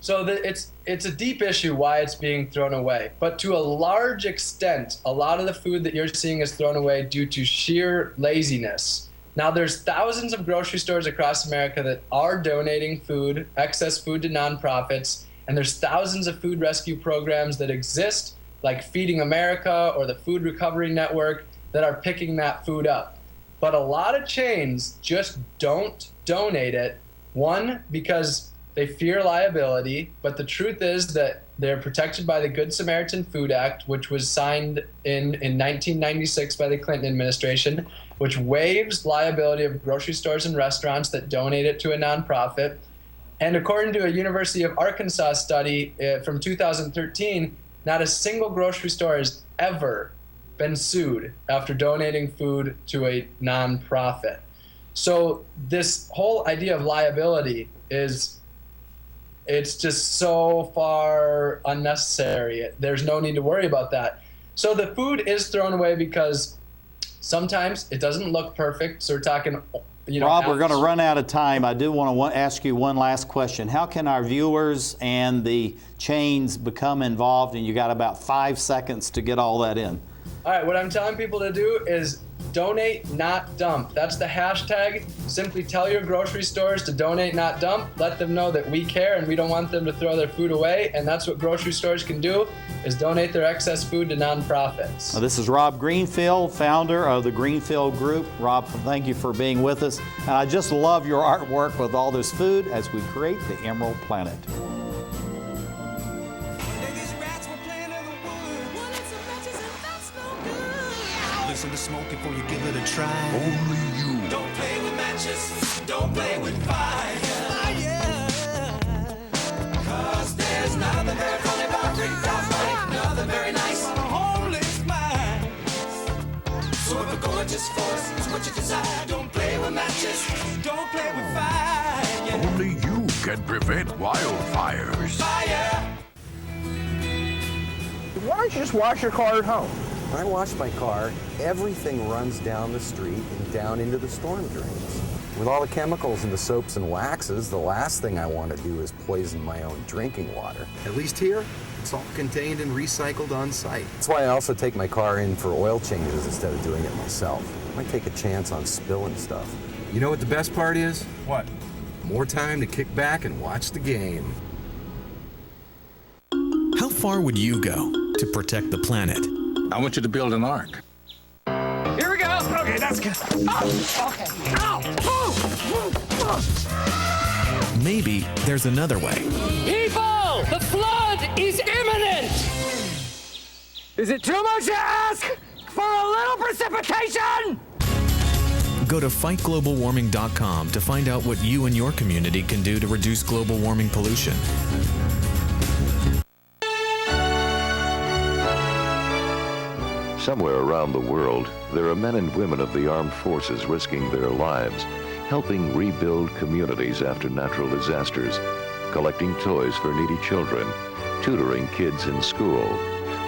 S13: So it's a deep issue why it's being thrown away. But to a large extent, a lot of the food that you're seeing is thrown away due to sheer laziness. Now, there's thousands of grocery stores across America that are donating food, excess food, to nonprofits, and there's thousands of food rescue programs that exist, like Feeding America or the Food Recovery Network, that are picking that food up. But a lot of chains just don't donate it. One, because they fear liability, but the truth is that they're protected by the Good Samaritan Food Act, which was signed in 1996 by the Clinton administration, which waives liability of grocery stores and restaurants that donate it to a nonprofit. And according to a University of Arkansas study from 2013, not a single grocery store has ever been sued after donating food to a nonprofit. So this whole idea of liability it's just so far unnecessary. There's no need to worry about that. So the food is thrown away because sometimes it doesn't look perfect. So we're talking,
S2: Rob, we're going to run out of time. I do want to ask you one last question. How can our viewers and the chains become involved? And you got about 5 seconds to get all that in.
S13: All right, what I'm telling people to do is donate, not dump. That's the hashtag. Simply tell your grocery stores to donate, not dump. Let them know that we care and we don't want them to throw their food away. And that's what grocery stores can do, is donate their excess food to nonprofits.
S2: This is Rob Greenfield, founder of the Greenfield Group. Rob, thank you for being with us. And I just love your artwork with all this food as we create the Emerald Planet.
S14: Listen to smoke before you give it a try. Only you. Don't play with matches. Don't play with fire. Cause there's nothing very funny about Greenfield life. Nothing very nice on a homeless mind. So if a gorgeous force is what you desire, don't play with matches. Don't play with fire.
S15: Only you can prevent wildfires.
S14: Fire.
S9: Why don't you just wash your car at home?
S16: When I wash my car, everything runs down the street and down into the storm drains. With all the chemicals in the soaps and waxes, the last thing I want to do is poison my own drinking water. At least here, it's all contained and recycled on site. That's why I also take my car in for oil changes instead of doing it myself. I might take a chance on spilling stuff. You know what the best part is?
S9: What?
S16: More time to kick back and watch the game.
S17: How far would you go to protect the planet?
S15: I want you to build an ark.
S9: Here we go. Okay, that's good. Oh, okay. Ow!
S17: Maybe there's another way.
S18: People, the flood is imminent!
S9: Is it too much to ask for a little precipitation?
S17: Go to fightglobalwarming.com to find out what you and your community can do to reduce global warming pollution.
S19: Somewhere around the world, there are men and women of the armed forces risking their lives helping rebuild communities after natural disasters, collecting toys for needy children, tutoring kids in school.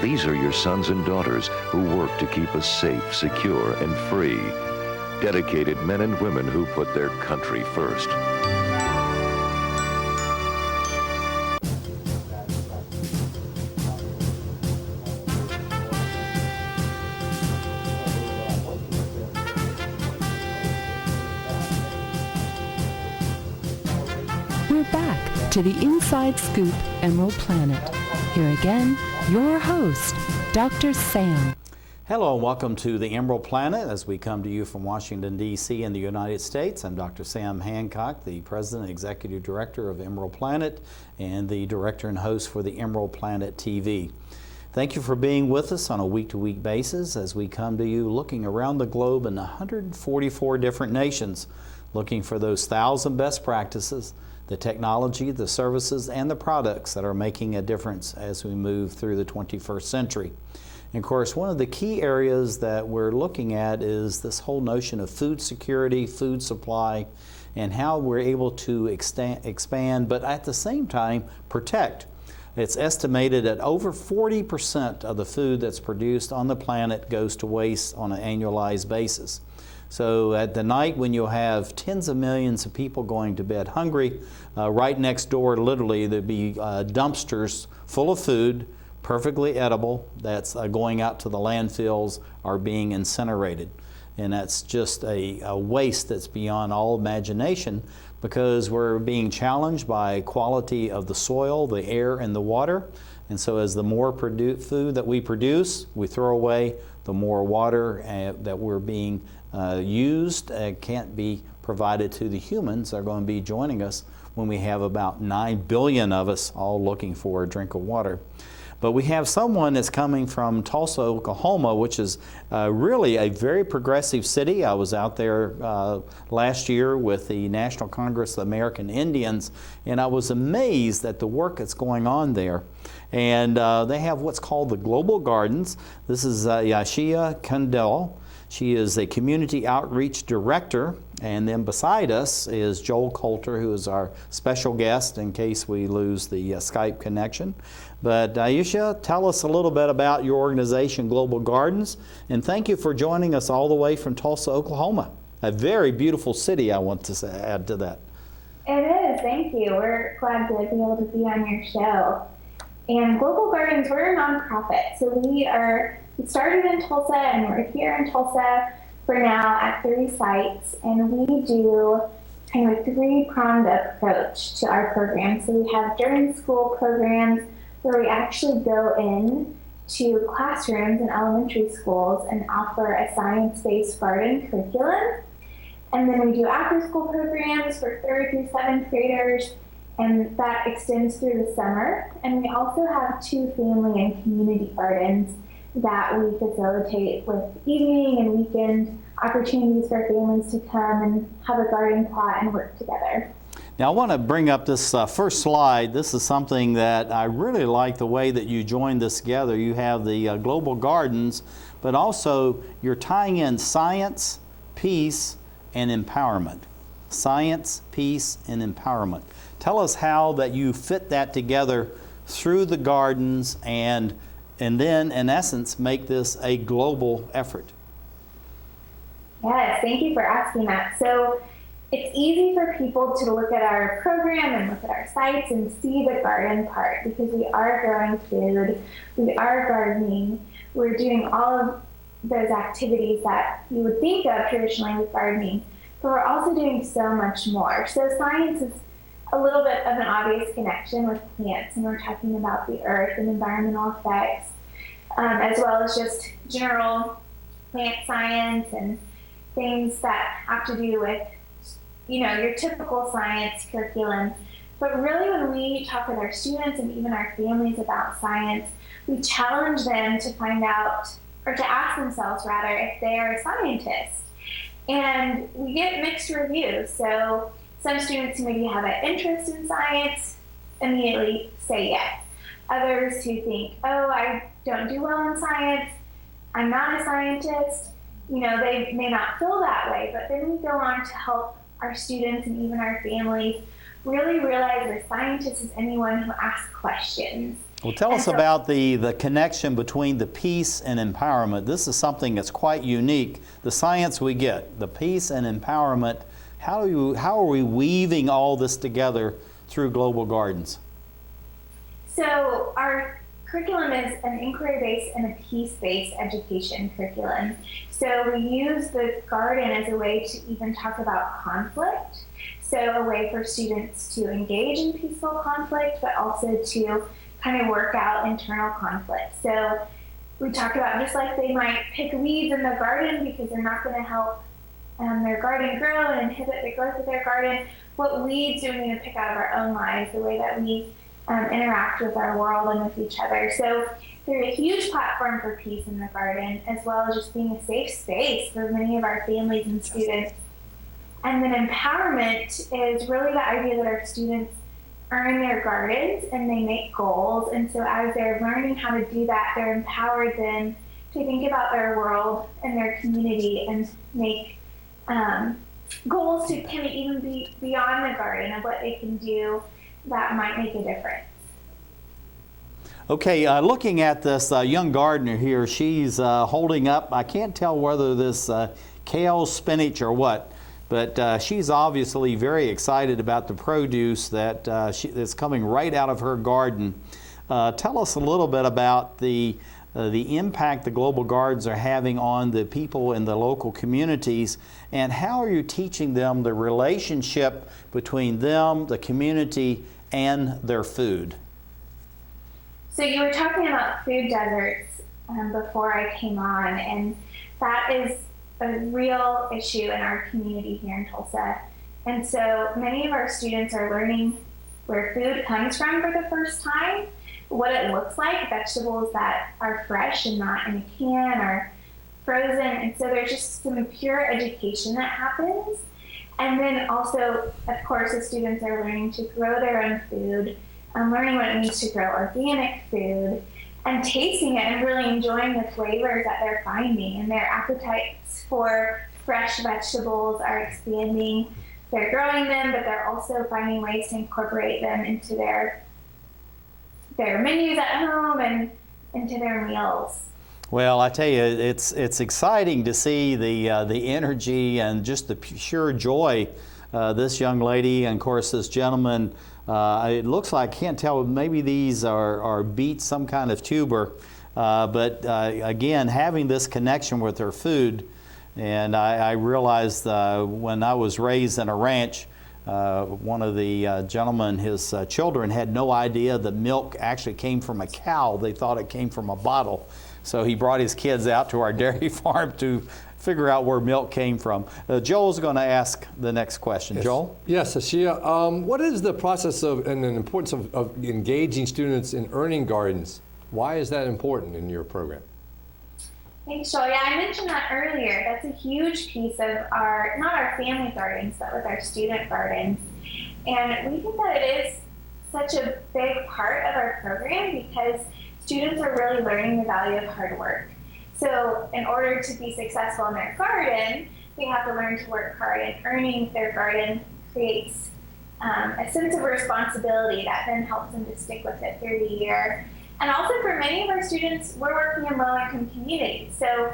S19: These are your sons and daughters who work to keep us safe, secure, and free. Dedicated men and women who put their country first.
S1: We're back to the Inside Scoop Emerald Planet. Here again, your host, Dr. Sam.
S2: Hello and welcome to the Emerald Planet as we come to you from Washington, D.C. in the United States. I'm Dr. Sam Hancock, the President and Executive Director of Emerald Planet and the Director and host for the Emerald Planet TV. Thank you for being with us on a week-to-week basis as we come to you looking around the globe in 144 different nations, looking for those 1,000 best practices, the technology, the services, and the products that are making a difference as we move through the 21st century. And of course, one of the key areas that we're looking at is this whole notion of food security, food supply, and how we're able to expand, but at the same time, protect. It's estimated that over 40% of the food that's produced on the planet goes to waste on an annualized basis. So at the night when you'll have tens of millions of people going to bed hungry, right next door literally there'd be dumpsters full of food, perfectly edible, that's going out to the landfills or being incinerated. And that's just a waste that's beyond all imagination because we're being challenged by quality of the soil, the air, and the water. And so as the more food that we produce, we throw away, the more water that we're being used can't be provided to the humans that are going to be joining us when we have about 9 billion of us all looking for a drink of water. But we have someone that's coming from Tulsa, Oklahoma, which is really a very progressive city. I was out there last year with the National Congress of American Indians, and I was amazed at the work that's going on there. And they have what's called the Global Gardens. This is Ayschia Kuykendall. She is a community outreach director, and then beside us is Joel Coulter, who is our special guest in case we lose the Skype connection. But Ayschia, tell us a little bit about your organization, Global Gardens, and thank you for joining us all the way from Tulsa, Oklahoma. A very beautiful city, I want to add to that.
S20: It is, thank you. We're glad to be able to be on your show. And Global Gardens, we're a nonprofit, so we started in Tulsa, and we're here in Tulsa for now at 3 sites, and we do kind of a 3-pronged approach to our program. So we have during school programs where we actually go in to classrooms in elementary schools and offer a science-based garden curriculum. And then we do after-school programs for 3rd through 7th graders, and that extends through the summer. And we also have 2 family and community gardens that we facilitate with evening and weekend opportunities for families to come and have a garden plot and work together.
S2: Now I want to bring up this first slide. This is something that I really like the way that you joined this together. You have the Global Gardens, but also you're tying in science, peace, and empowerment. Science, peace, and empowerment. Tell us how that you fit that together through the gardens and then, in essence, make this a global effort.
S20: Yes, thank you for asking that. So it's easy for people to look at our program and look at our sites and see the garden part because we are growing food, we are gardening, we're doing all of those activities that you would think of traditionally with gardening, but we're also doing so much more. So science is a little bit of an obvious connection with plants, and we're talking about the earth and environmental effects, as well as just general plant science and things that have to do with, your typical science curriculum. But really when we talk with our students and even our families about science, we challenge them to find out, or to ask themselves rather, if they are a scientist. And we get mixed reviews. So some students who maybe have an interest in science immediately say yes. Others who think, I don't do well in science, I'm not a scientist, they may not feel that way, but then we go on to help our students and even our families really realize a scientist is anyone who asks questions.
S2: Well, tell us about the connection between the peace and empowerment. This is something that's quite unique. The science we get, the peace and empowerment, how are we weaving all this together through Global Gardens?
S20: So our curriculum is an inquiry-based and a peace-based education curriculum. So we use the garden as a way to even talk about conflict. So a way for students to engage in peaceful conflict, but also to kind of work out internal conflict. So we talk about just like they might pick weeds in the garden because they're not going to help their garden grow and inhibit the growth of their garden. What weeds do we need to pick out of our own lives, the way that we interact with our world and with each other. So there's a huge platform for peace in the garden, as well as just being a safe space for many of our families and students. And then empowerment is really the idea that our students earn their gardens and they make goals. And so as they're learning how to do that, they're empowered then to think about their world and their community and make goals to kind of even be beyond the garden of what they can do that might make a difference.
S2: Okay, looking at this young gardener here, she's holding up, I can't tell whether this kale, spinach, or what, but she's obviously very excited about the produce that's coming right out of her garden. Tell us a little bit about the impact the Global Gardens are having on the people in the local communities, and how are you teaching them the relationship between them, the community, and their food?
S20: So you were talking about food deserts before I came on, and that is a real issue in our community here in Tulsa. And so many of our students are learning where food comes from for the first time, what it looks like, vegetables that are fresh and not in a can or frozen. And so there's just some pure education that happens. And then also, of course, the students are learning to grow their own food, learning what it means to grow organic food, and tasting it and really enjoying the flavors that they're finding. And their appetites for fresh vegetables are expanding. They're growing them, but they're also finding ways to incorporate them into their menus at home and into their meals.
S2: Well, I tell you, it's exciting to see the energy and just the pure joy this young lady and, of course, this gentleman. It looks like, I can't tell, maybe these are beets, some kind of tuber. But again, having this connection with their food. And I realized when I was raised in a ranch, one of the gentlemen, his children had no idea that milk actually came from a cow. They thought it came from a bottle. So he brought his kids out to our dairy farm to figure out where milk came from. Joel's going to ask the next question.
S5: Yes.
S2: Joel?
S5: Yes, Ayschia. What is the process of and the importance of engaging students in earning gardens? Why is that important in your program?
S20: Thanks, Joel. Yeah, I mentioned that earlier. That's a huge piece of our, not our family gardens, but with our student gardens. And we think that it is such a big part of our program because students are really learning the value of hard work. So in order to be successful in their garden, they have to learn to work hard, and earning their garden creates a sense of responsibility that then helps them to stick with it through the year. And also for many of our students, we're working in low-income communities. So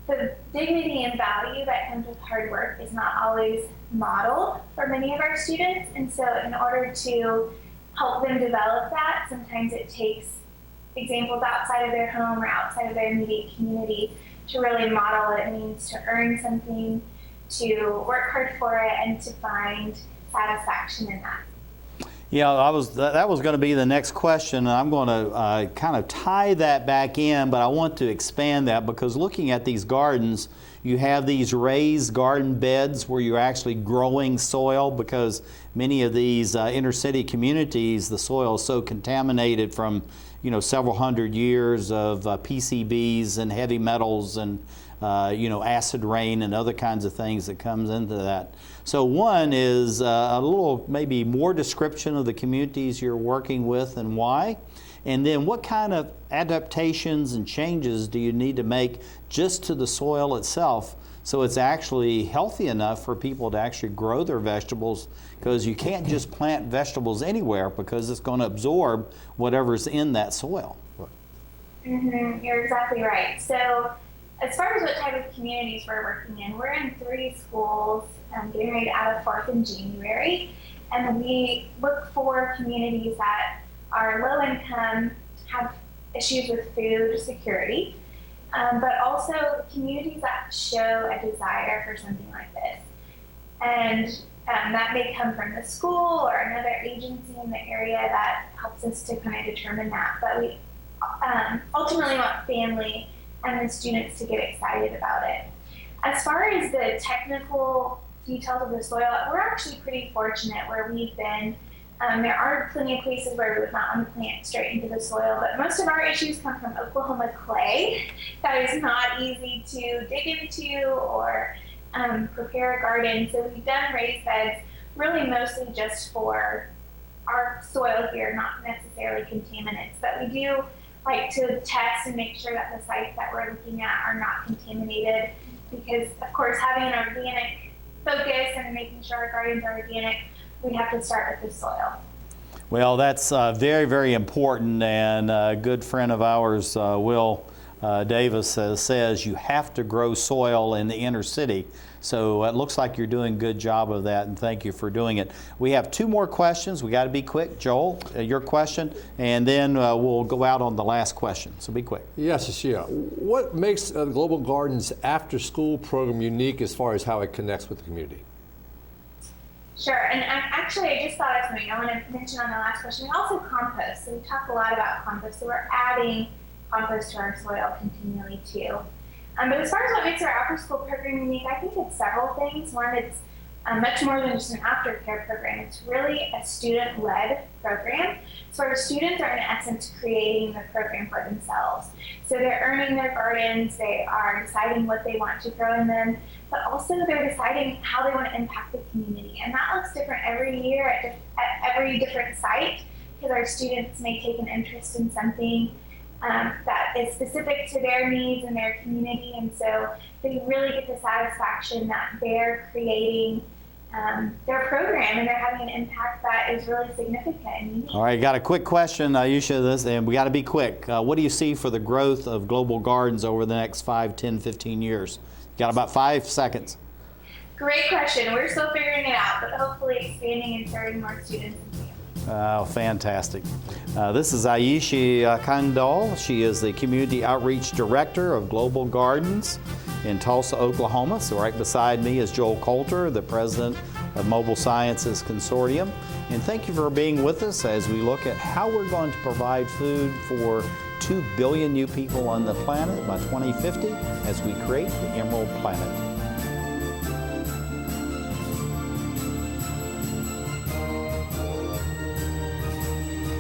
S20: the dignity and value that comes with hard work is not always modeled for many of our students. And so in order to help them develop that, sometimes it takes examples outside of their home or outside of their immediate community to really model what it means to earn something, to work hard for it, and to find satisfaction in that.
S2: Yeah, that was going to be the next question, and I'm going to kind of tie that back in, but I want to expand that because looking at these gardens, you have these raised garden beds where you're actually growing soil because many of these inner city communities, the soil is so contaminated from several hundred years of PCBs and heavy metals and acid rain and other kinds of things that comes into that. So one is a little maybe more description of the communities you're working with and why. And then what kind of adaptations and changes do you need to make just to the soil itself So it's actually healthy enough for people to actually grow their vegetables, because you can't just plant vegetables anywhere because it's going to absorb whatever's in that soil.
S20: You're exactly right. So as far as what type of communities we're working in, we're in 3 schools, getting ready to add a 4th in January. And we look for communities that are low income, have issues with food security, but also communities that show a desire for something like this. And that may come from the school or another agency in the area that helps us to kind of determine that. But we ultimately want family and the students to get excited about it. As far as the technical details of the soil, we're actually pretty fortunate where we've been. There are plenty of places where we would not want to plant straight into the soil, but most of our issues come from Oklahoma clay that is not easy to dig into or prepare a garden. So we've done raised beds really mostly just for our soil here, not necessarily contaminants, but we do like to test and make sure that the sites that we're looking at are not contaminated, because of course having an organic focus and making sure our gardens are organic, we have to start with the soil.
S2: Well, that's very, very important, and a good friend of ours, Will Davis, says you have to grow soil in the inner city. So it looks like you're doing a good job of that, and thank you for doing it. We have 2 more questions. We got to be quick. Joel, your question, and then we'll go out on the last question. So be quick.
S5: Yes, Ayschia. What makes Global Gardens after-school program unique as far as how it connects with the community?
S20: Sure, and actually I just thought of something I want to mention on the last question. We also compost, so we talk a lot about compost, so we're adding compost to our soil continually too. But as far as what makes our after-school program unique, I think it's several things. One, it's much more than just an aftercare program. It's really a student-led program. So our students are in essence creating the program for themselves. So they're earning their gardens, they are deciding what they want to grow in them, but also they're deciding how they want to impact the community. And that looks different every year at every different site, because our students may take an interest in something that is specific to their needs and their community, and so they really get the satisfaction that they're creating their program and they're having an impact that is really significant and unique.
S2: All right, got a quick question, Ayschia, and we got to be quick. What do you see for the growth of Global Gardens over the next 5, 10, 15 years? You got about 5 seconds.
S20: Great question. We're still figuring it out, but hopefully expanding and serving more students and families.
S2: Oh, fantastic. This is Ayschia Kuykendall. She is the Community Outreach Director of Global Gardens in Tulsa, Oklahoma. So right beside me is Joel Coulter, the President of Mobile Sciences Consortium. And thank you for being with us as we look at how we're going to provide food for 2 billion new people on the planet by 2050 as we create the Emerald Planet.